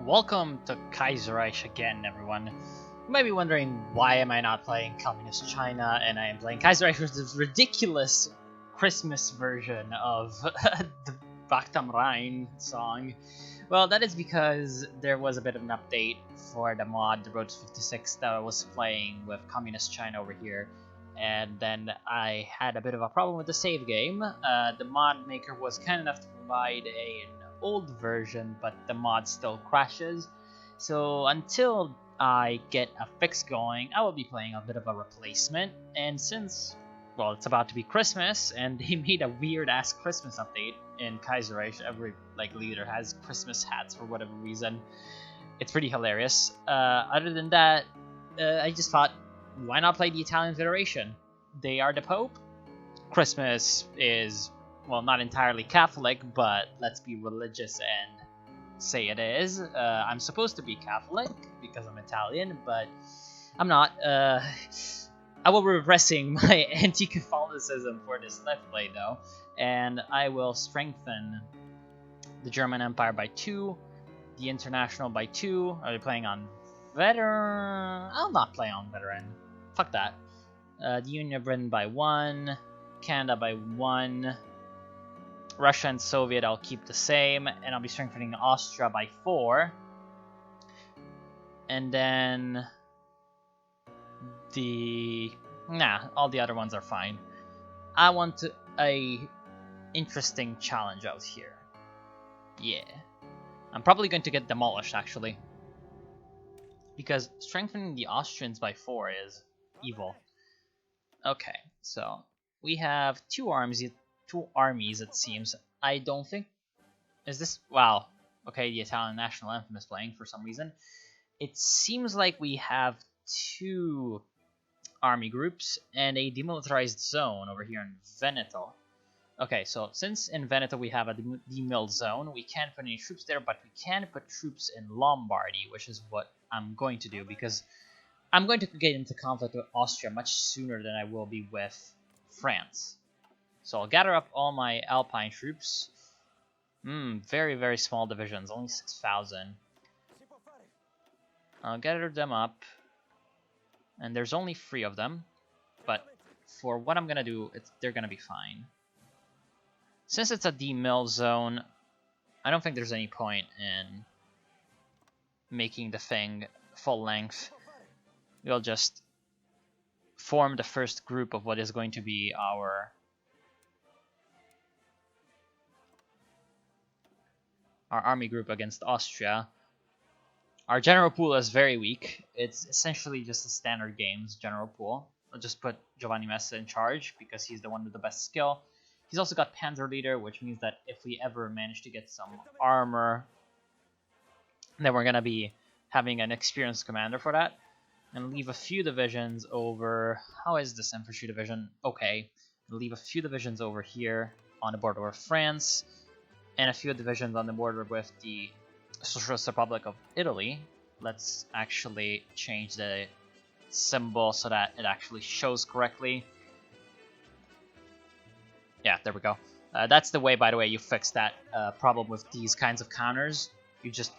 Welcome to Kaiserreich again, everyone. You might be wondering why am I not playing Communist China and I am playing Kaiserreich with this ridiculous Christmas version of the Bachtam Rhein song. Well, that is because there was a bit of an update for the mod, the Road to 56, that I was playing with Communist China over here. And then I had a bit of a problem with the save game. The mod maker was kind enough to provide an old version, but the mod still crashes. So until I get a fix going, I will be playing a bit of a replacement. And since, well, it's about to be Christmas, and they made a weird-ass Christmas update in Kaiserreich. Every leader has Christmas hats for whatever reason. It's pretty hilarious. Other than that, I just thought, why not play the Italian Federation? They are the Pope. Christmas is, well, not entirely Catholic, but let's be religious and say it is. I'm supposed to be Catholic because I'm Italian, but I'm not. I will be repressing my anti-Catholicism for this Let's Play, though, and I will strengthen the German Empire by 2, the International by 2. Are they playing on Veteran? I'll not play on Veteran. Fuck that. The Union of Britain by 1, Canada by 1, Russia and Soviet I'll keep the same, and I'll be strengthening Austria by 4. And then all the other ones are fine. I want a interesting challenge out here. Yeah. I'm probably going to get demolished, actually. Because strengthening the Austrians by 4 is evil. Okay, so we have two armies, it seems. I don't think... Is this... Wow. Okay, the Italian National Anthem is playing for some reason. It seems like we have 2 army groups and a demilitarized zone over here in Veneto. Okay, so since in Veneto we have a demil zone, we can't put any troops there, but we can put troops in Lombardy, which is what I'm going to do, because I'm going to get into conflict with Austria much sooner than I will be with France. So I'll gather up all my Alpine troops. Very, very small divisions, only 6,000. I'll gather them up, and there's only 3 of them, but for what I'm gonna do, they're gonna be fine. Since it's a demil zone, I don't think there's any point in making the thing full length. We'll just form the first group of what is going to be our army group against Austria. Our general pool is very weak. It's essentially just a standard games general pool. I'll just put Giovanni Messa in charge because he's the one with the best skill. He's also got Panzer Leader, which means that if we ever manage to get some armor, then we're going to be having an experienced commander for that. And leave a few divisions over... How is this infantry division? Okay. Leave a few divisions over here on the border with France, and a few divisions on the border with the Socialist Republic of Italy. Let's actually change the symbol so that it actually shows correctly. Yeah, there we go. That's the way, by the way, you fix that problem with these kinds of counters. You just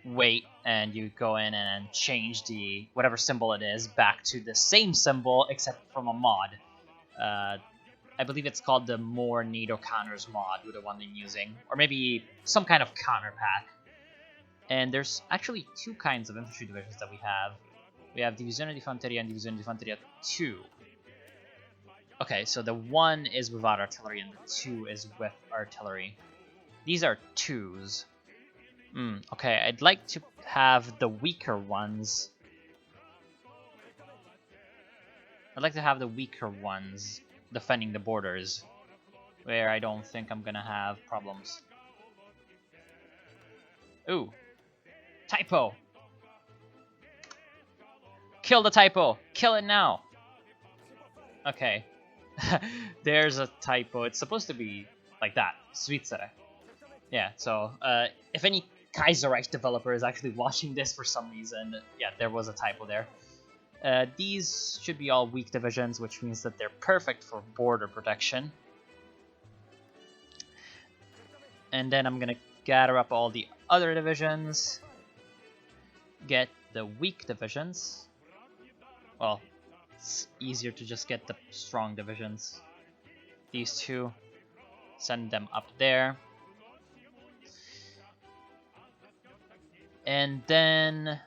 wait and you go in and change the whatever symbol it is back to the same symbol except from a mod. I believe it's called the More NATO Counters mod, with the one I'm using, or maybe some kind of counter pack. And there's actually 2 kinds of infantry divisions that we have. We have Divisione di Fanteria and Divisione di Fanteria 2. Okay, so the 1 is without artillery and the 2 is with artillery. These are 2s. Okay, I'd like to have the weaker ones. I'd like to have the weaker ones defending the borders, where I don't think I'm gonna have problems. Ooh. Typo! Kill the typo! Kill it now! Okay. There's a typo. It's supposed to be like that. Svizzera. Yeah, so if any Kaiserreich developer is actually watching this for some reason, yeah, there was a typo there. These should be all weak divisions, which means that they're perfect for border protection. And then I'm gonna gather up all the other divisions. get the weak divisions. Well, it's easier to just get the strong divisions. These two, send them up there. And then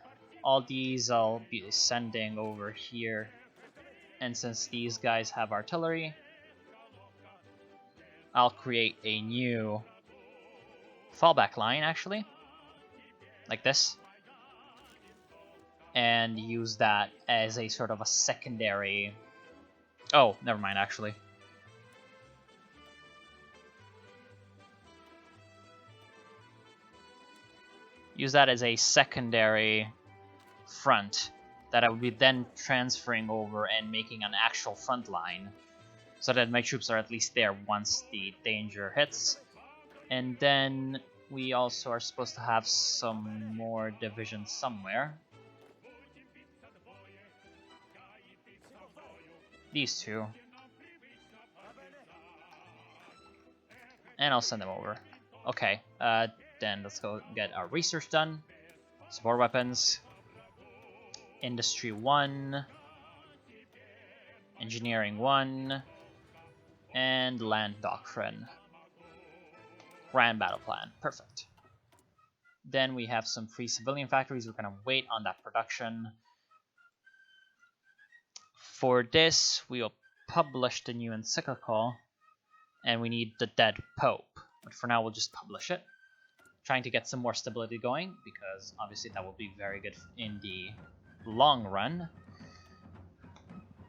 all these I'll be sending over here. And since these guys have artillery, I'll create a new fallback line, actually, like this, and use that as a sort of a secondary... Oh, never mind, actually. Use that as a secondary front that I would be then transferring over and making an actual front line, so that my troops are at least there once the danger hits. And then we also are supposed to have some more divisions somewhere. These two. And I'll send them over. Okay, then let's go get our research done. Support weapons. Industry 1. Engineering 1. And land doctrine. Grand battle plan. Perfect. Then we have some free civilian factories. We're going to wait on that production. For this, we will publish the new encyclical. And we need the dead Pope. But for now, we'll just publish it. Trying to get some more stability going, because obviously that will be very good in the long run.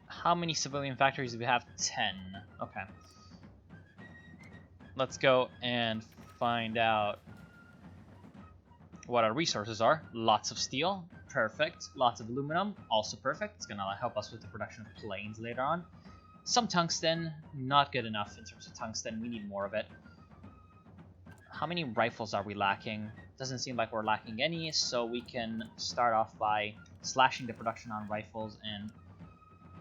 How many civilian factories do we have? 10. Okay. Let's go and find out what our resources are. Lots of steel. Perfect. Lots of aluminum. Also perfect. It's going to help us with the production of planes later on. Some tungsten. Not good enough in terms of tungsten. We need more of it. How many rifles are we lacking? Doesn't seem like we're lacking any, so we can start off by slashing the production on rifles and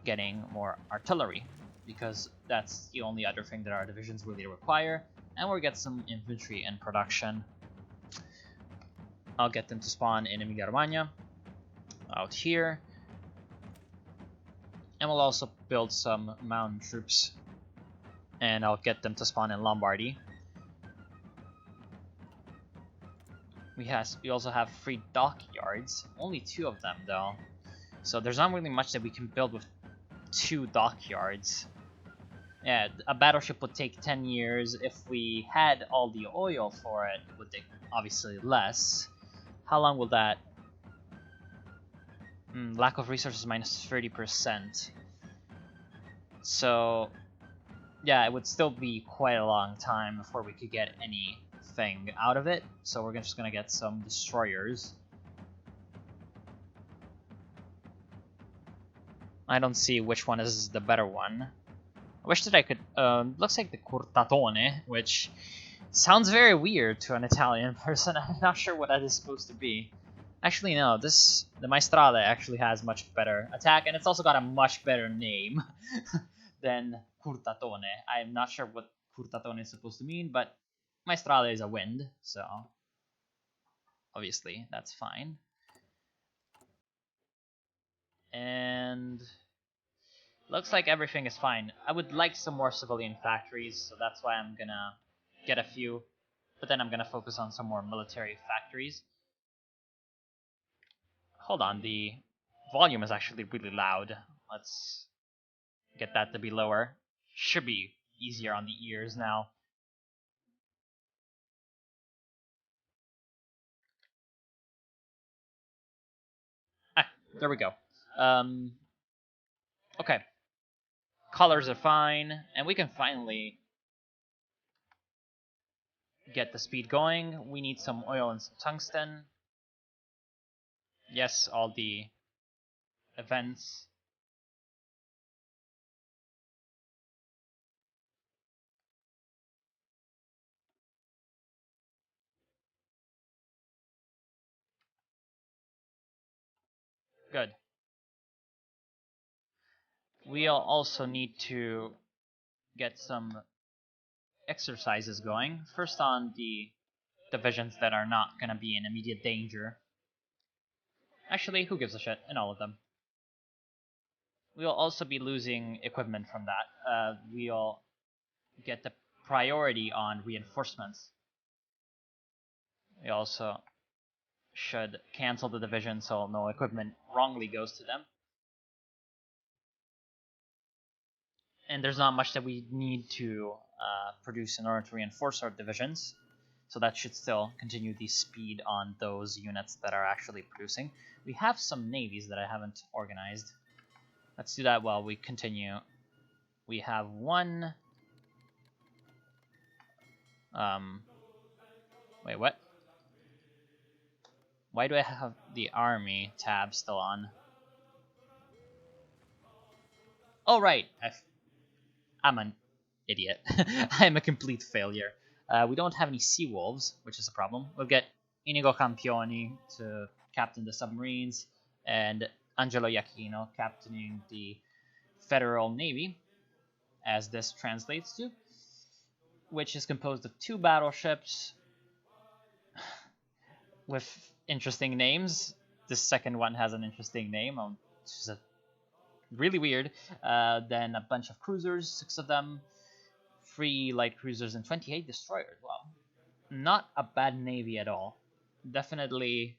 getting more artillery, because that's the only other thing that our divisions really require. And we'll get some infantry in production. I'll get them to spawn in Emilia-Romagna, out here. And we'll also build some mountain troops, and I'll get them to spawn in Lombardy. We also have 3 dockyards, only 2 of them though. So there's not really much that we can build with 2 dockyards. Yeah, a battleship would take 10 years. If we had all the oil for it, it would take obviously less. How long will that... lack of resources minus 30%. So, yeah, it would still be quite a long time before we could get anything out of it. So we're just gonna get some destroyers. I don't see which one is the better one. I wish that I could... looks like the Curtatone, which sounds very weird to an Italian person. I'm not sure what that is supposed to be. Actually, no, the Maestrale actually has much better attack, and it's also got a much better name than Curtatone. I'm not sure what Curtatone is supposed to mean, but Maestrale is a wind, so obviously that's fine. And looks like everything is fine. I would like some more civilian factories, so that's why I'm gonna get a few, but then I'm gonna focus on some more military factories. Hold on, the volume is actually really loud. Let's get that to be lower. Should be easier on the ears now. There we go. Okay. Colors are fine, and we can finally get the speed going. We need some oil and some tungsten. Yes, all the events. Good. We'll also need to get some exercises going. First on the divisions that are not going to be in immediate danger. Actually, who gives a shit in all of them? We'll also be losing equipment from that. We'll get the priority on reinforcements. We also should cancel the division so no equipment wrongly goes to them. And there's not much that we need to produce in order to reinforce our divisions. So that should still continue the speed on those units that are actually producing. We have some navies that I haven't organized. Let's do that while we continue. We have one... wait, what? Why do I have the army tab still on? Oh, right. I'm an idiot. I'm a complete failure. We don't have any sea wolves, which is a problem. We'll get Inigo Campioni to captain the submarines, and Angelo Iachino captaining the Federal Navy, as this translates to, which is composed of 2 battleships with interesting names. The second one has an interesting name, which is really weird. Then a bunch of cruisers, 6 of them, 3 light cruisers, and 28 destroyers. Wow, not a bad navy at all. Definitely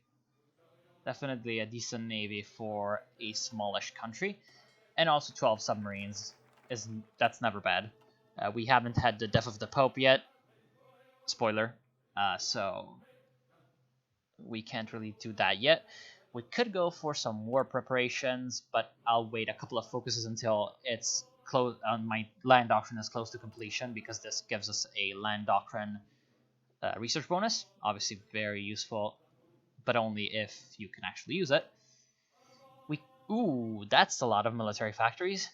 a decent navy for a smallish country. And also 12 submarines. That's never bad. We haven't had the death of the Pope yet. Spoiler. So we can't really do that yet. We could go for some war preparations, but I'll wait a couple of focuses until it's close. My land doctrine is close to completion, because this gives us a land doctrine research bonus. Obviously very useful, but only if you can actually use it. Ooh, that's a lot of military factories.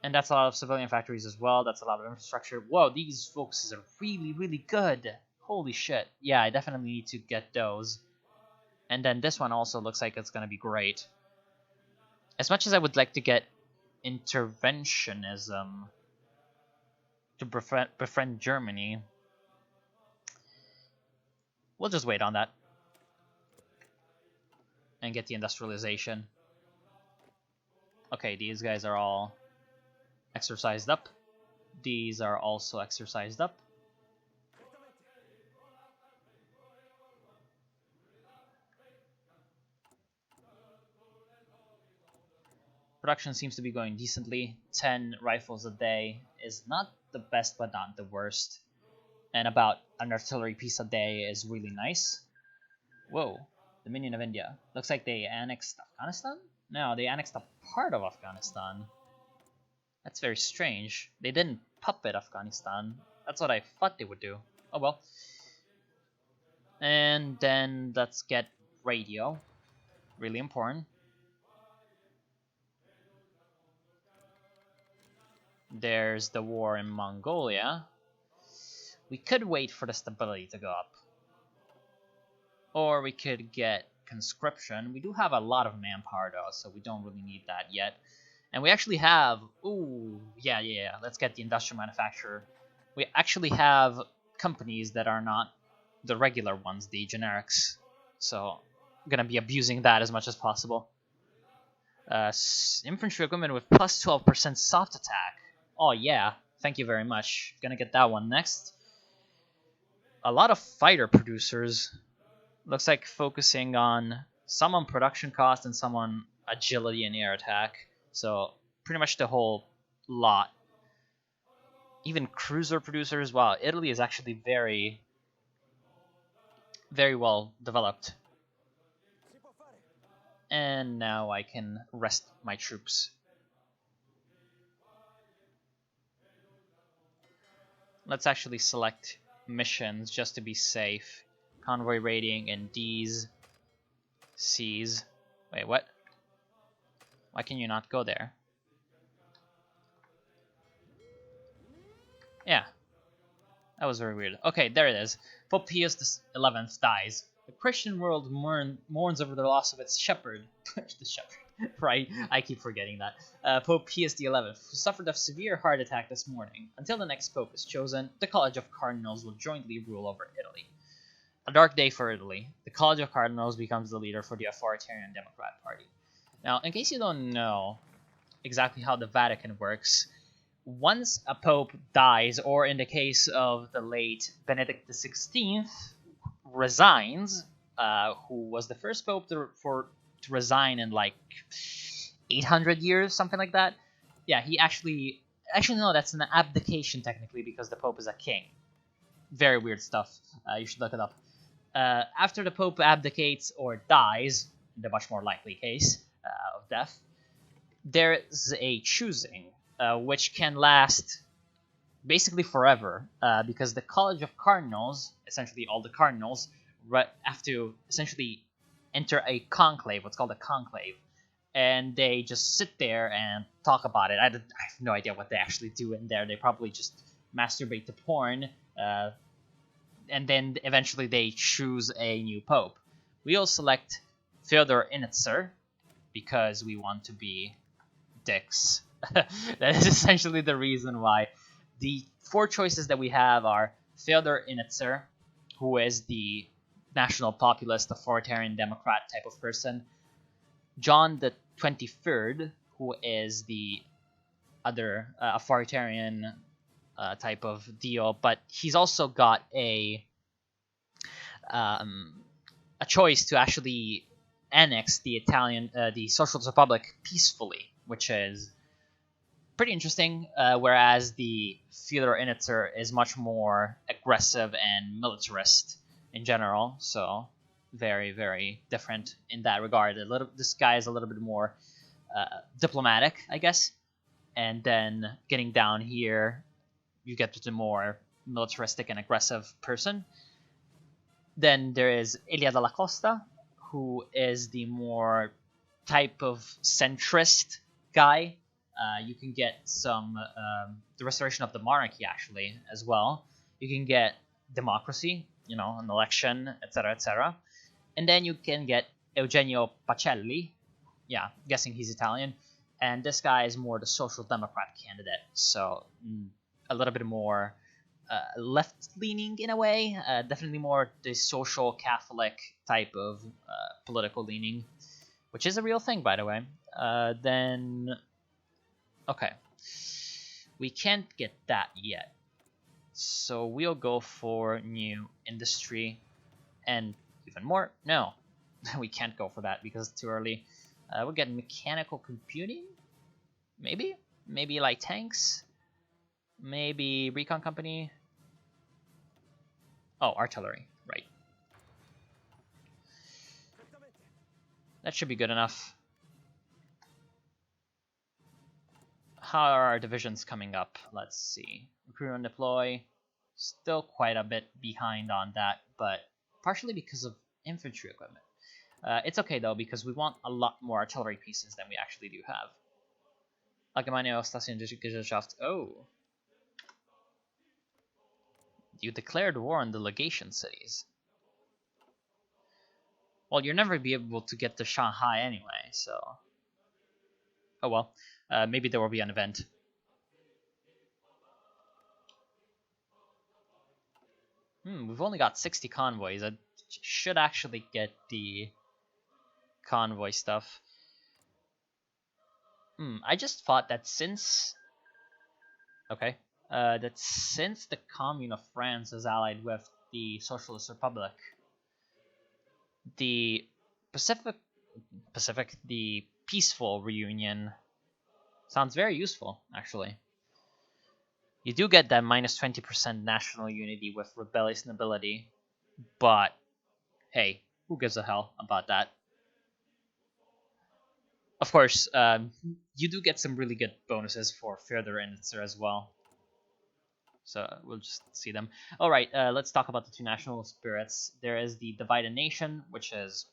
And that's a lot of civilian factories as well. That's a lot of infrastructure. Whoa, these focuses are really, really good. Holy shit. Yeah, I definitely need to get those. And then this one also looks like it's going to be great. As much as I would like to get interventionism to befriend Germany, we'll just wait on that. And get the industrialization. Okay, these guys are all exercised up. These are also exercised up. Production seems to be going decently. 10 rifles a day is not the best, but not the worst. And about an artillery piece a day is really nice. Whoa, Dominion of India. Looks like they annexed Afghanistan? No, they annexed a part of Afghanistan. That's very strange. They didn't puppet Afghanistan. That's what I thought they would do. Oh well. And then let's get radio. Really important. There's the war in Mongolia. We could wait for the stability to go up. Or we could get conscription. We do have a lot of manpower though, so we don't really need that yet. And we actually have... Ooh, yeah. Let's get the industrial manufacturer. We actually have companies that are not the regular ones, the generics. So I'm going to be abusing that as much as possible. Infantry equipment with plus 12% soft attack. Oh yeah, thank you very much. Gonna get that one next. A lot of fighter producers. Looks like focusing on some on production cost and some on agility and air attack. So pretty much the whole lot. Even cruiser producers. Wow, Italy is actually very, very well developed. And now I can rest my troops. Let's actually select missions just to be safe. Convoy raiding in these seas. Wait, what? Why can you not go there? Yeah. That was very weird. Okay, there it is. Pope Pius XI dies. The Christian world mourns over the loss of its shepherd. The shepherd. Right, I keep forgetting that. Pope Pius XI suffered a severe heart attack this morning. Until the next pope is chosen, the College of Cardinals will jointly rule over Italy. A dark day for Italy. The College of Cardinals becomes the leader for the authoritarian Democrat Party. Now, in case you don't know exactly how the Vatican works, once a pope dies, or in the case of the late Benedict XVI, resigns, who was the first pope to resign in like 800 years, something like that. Yeah, he actually no, that's an abdication technically because the pope is a king. Very weird stuff. You should look it up. After the pope abdicates or dies, in the much more likely case of death, there is a choosing, which can last basically forever, because the College of Cardinals, essentially all the cardinals, have to essentially enter a conclave, what's called a conclave, and they just sit there and talk about it. I have no idea what they actually do in there. They probably just masturbate to porn, and then eventually they choose a new pope. We'll select Fyodor Initzer because we want to be dicks. That is essentially the reason why. The four choices that we have are Fyodor Initzer, who is the national populist authoritarian democrat type of person, John the 23rd, who is the other authoritarian type of deal, but he's also got a choice to actually annex the Socialist Republic peacefully, which is pretty interesting. Whereas the Fyodor Initzer is much more aggressive and militarist in general, so very, very different in that regard. This guy is a little bit more diplomatic, I guess, and then getting down here, you get to the more militaristic and aggressive person. Then there is Elia Dalla Costa, who is the more type of centrist guy. You can get some the restoration of the monarchy actually as well. You can get democracy, an election, etc., etc. And then you can get Eugenio Pacelli. Yeah, guessing he's Italian. And this guy is more the social democrat candidate, so a little bit more left-leaning in a way. Definitely more the social Catholic type of political leaning, which is a real thing, by the way. Then, okay, we can't get that yet, so we'll go for new industry, and even more. No, we can't go for that because it's too early. We'll get mechanical computing, maybe like tanks. Maybe recon company. Oh, artillery, right. That should be good enough. How are our divisions coming up? Let's see. Recruit and deploy. Still quite a bit behind on that, but partially because of infantry equipment. It's okay though, because we want a lot more artillery pieces than we actually do have. Allgemeine Gesellschaft. Oh. You declared war on the legation cities. Well, you'll never be able to get to Shanghai anyway, so... Oh well. Maybe there will be an event. We've only got 60 convoys. I should actually get the convoy stuff. I just thought that since... Okay. That since the Commune of France is allied with the Socialist Republic, the the peaceful reunion sounds very useful, actually. You do get that minus 20% national unity with rebellious nobility, but hey, who gives a hell about that? Of course, you do get some really good bonuses for Fyodor Initzer as well. So we'll just see them. All right, let's talk about the two national spirits. There is the divided nation, which is...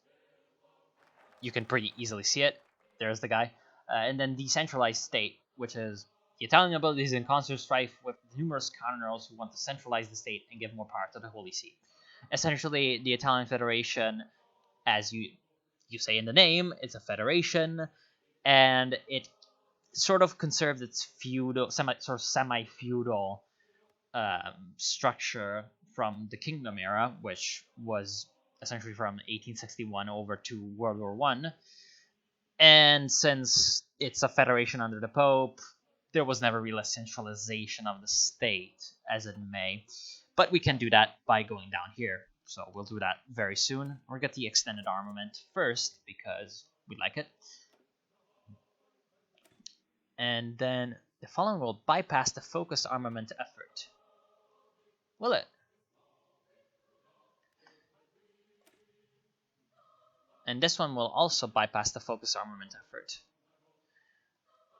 you can pretty easily see it. There's the guy. And then decentralized state, which is the Italian nobility is in constant strife with numerous cardinals who want to centralize the state and give more power to the Holy See. Essentially, the Italian Federation, as you say in the name, it's a federation, and it sort of conserves its feudal, semi-feudal structure from the Kingdom era, which was essentially from 1861 over to World War One. And since it's a federation under the Pope, there was never really a centralization of the state, as it may. But we can do that by going down here. So we'll do that very soon. We'll get the extended armament first, because we like it. And then the following will bypass the focused armament effort. Will it? And this one will also bypass the focused armament effort.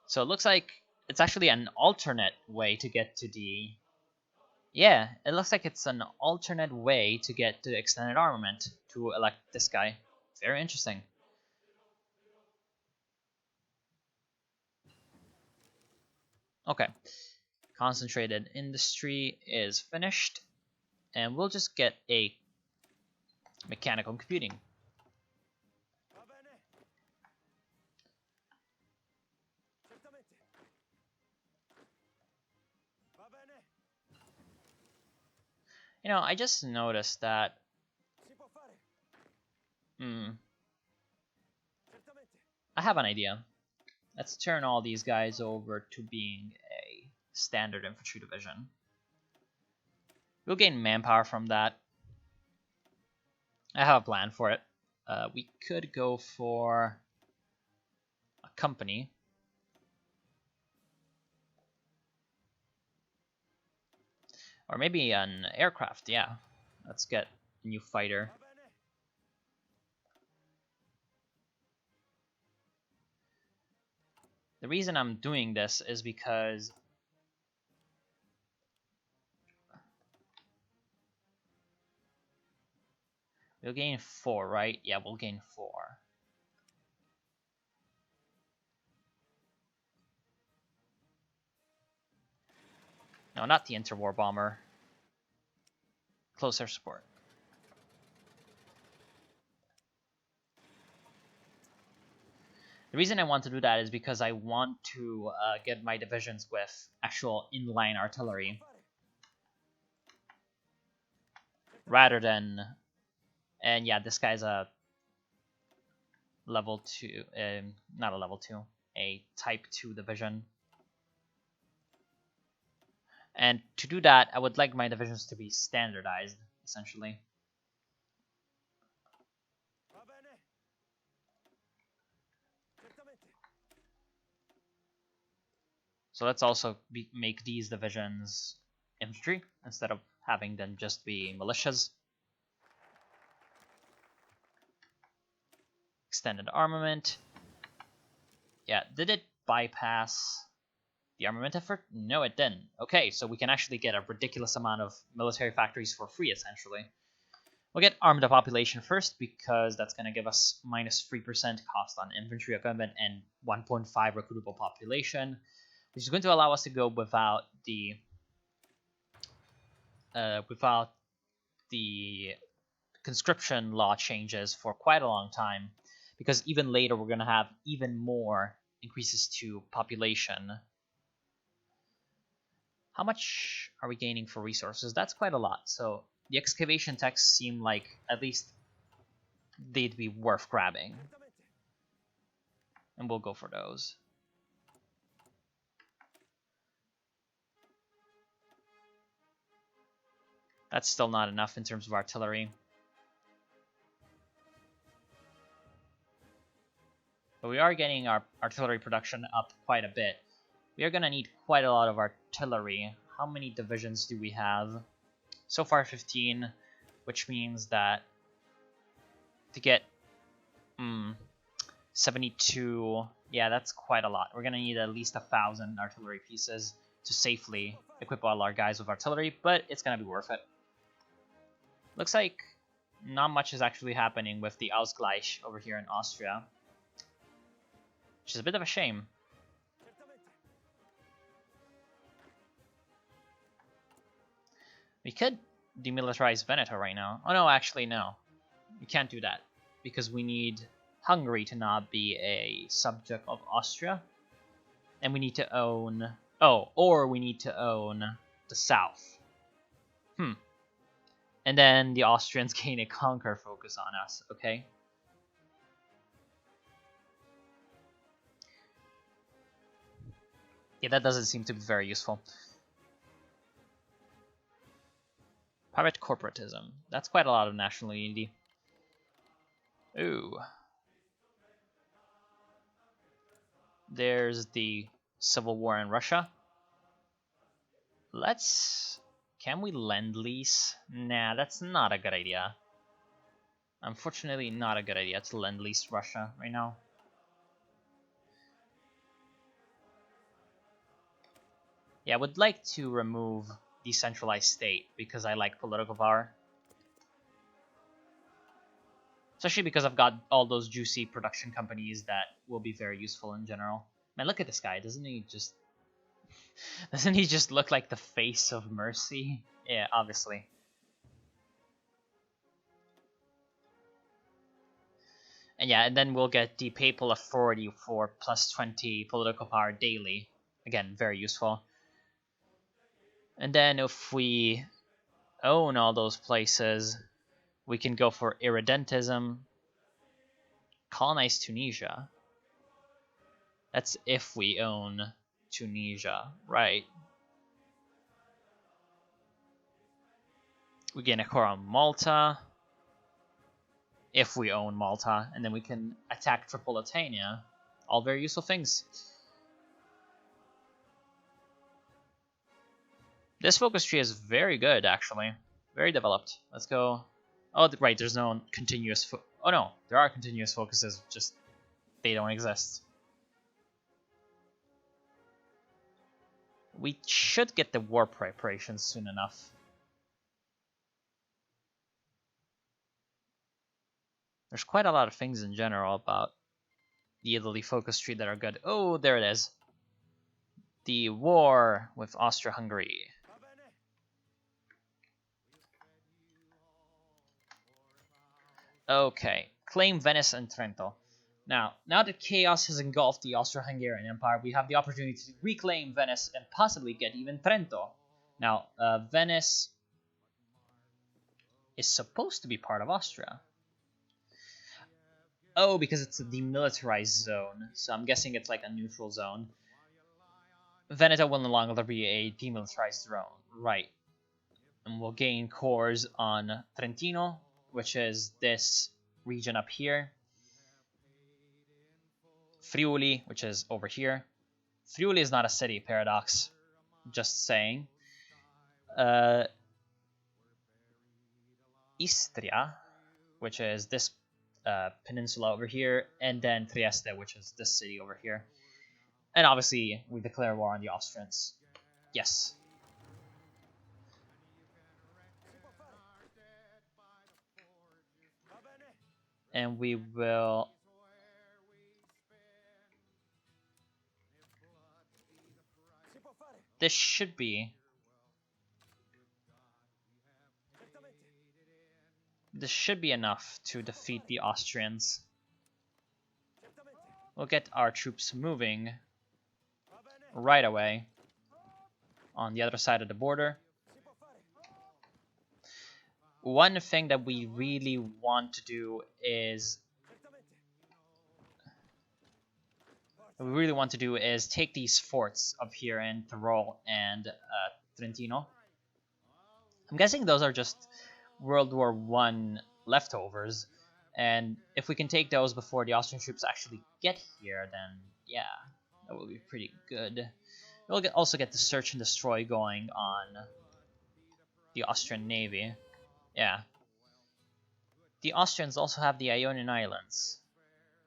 So it looks like it's actually an alternate way to get to the... Yeah, it looks like it's an alternate way to get to the extended armament to elect this guy. Very interesting. Okay. Concentrated industry is finished. And we'll just get a mechanical computing. You know, I just noticed that... I have an idea. Let's turn all these guys over to being a standard infantry division. We'll gain manpower from that. I have a plan for it. We could go for a company. Or maybe an aircraft, yeah. Let's get a new fighter. The reason I'm doing this is because we'll gain 4, right? Yeah, we'll gain 4. No, not the interwar bomber. Close air support. The reason I want to do that is because I want to get my divisions with actual inline artillery. Rather than... And yeah, this guy's a level 2... not a level 2. A type 2 division. And to do that, I would like my divisions to be standardized, essentially. So let's also make these divisions infantry, instead of having them just be militias. Extended armament. Yeah, did it bypass the armament effort? No, it didn't. Okay, so we can actually get a ridiculous amount of military factories for free, essentially. We'll get armed population first, because that's going to give us minus 3% cost on infantry equipment and 1.5 recruitable population, which is going to allow us to go without the conscription law changes for quite a long time, because even later we're going to have even more increases to population. How much are we gaining for resources? That's quite a lot. So the excavation techs seem like at least they'd be worth grabbing. And we'll go for those. That's still not enough in terms of artillery. But we are getting our artillery production up quite a bit. We are going to need quite a lot of artillery. How many divisions do we have? So far 15, which means that to get 72, yeah, that's quite a lot. We're going to need at least 1,000 artillery pieces to safely equip all our guys with artillery, but it's going to be worth it. Looks like not much is actually happening with the Ausgleich over here in Austria, which is a bit of a shame. We could demilitarize Veneto right now. Oh no, actually no. We can't do that, because we need Hungary to not be a subject of Austria. And we need to own... Oh, or we need to own the south. And then the Austrians gain a conquer focus on us, okay? Yeah, that doesn't seem to be very useful. Private corporatism. That's quite a lot of national unity. Ooh. There's the civil war in Russia. Can we lend lease? Nah, that's not a good idea. Unfortunately, not a good idea to lend lease Russia right now. Yeah, I would like to remove decentralized state because I like political power. Especially because I've got all those juicy production companies that will be very useful in general. Man, look at this guy. Doesn't he just look like the face of mercy? Yeah, obviously. And yeah, and then we'll get the papal authority for plus 20 political power daily. Again, very useful. And then if we own all those places, we can go for irredentism, colonize Tunisia. That's if we own Tunisia, right? We gain a core on Malta, if we own Malta, and then we can attack Tripolitania. All very useful things. This focus tree is very good, actually. Very developed. Let's go. Oh, right, there's no continuous... Oh no, there are continuous focuses, just they don't exist. We should get the war preparations soon enough. There's quite a lot of things in general about the Italy focus tree that are good. Oh, there it is. The war with Austria-Hungary. Okay, claim Venice and Trento. Now that chaos has engulfed the Austro-Hungarian Empire, we have the opportunity to reclaim Venice and possibly get even Trento. Now, Venice is supposed to be part of Austria. Oh, because it's a demilitarized zone, so I'm guessing it's like a neutral zone. Veneto will no longer be a demilitarized zone, right? And we'll gain cores on Trentino, which is this region up here. Friuli, which is over here. Friuli is not a city, paradox. Just saying. Istria, which is this peninsula over here, and then Trieste, which is this city over here. And obviously, we declare war on the Austrians. Yes. And we will... This should be enough to defeat the Austrians. We'll get our troops moving right away on the other side of the border. One thing that we really want to do is take these forts up here in Tyrol and Trentino. I'm guessing those are just World War I leftovers, and if we can take those before the Austrian troops actually get here, then yeah, that will be pretty good. We'll also get the search and destroy going on the Austrian Navy. Yeah. The Austrians also have the Ionian Islands.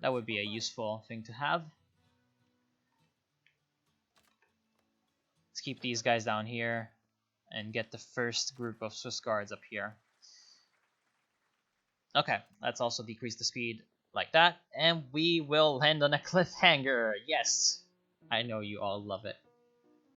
That would be a useful thing to have. Let's keep these guys down here and get the first group of Swiss guards up here. Okay, let's also decrease the speed like that, and we will land on a cliffhanger. Yes, I know you all love it.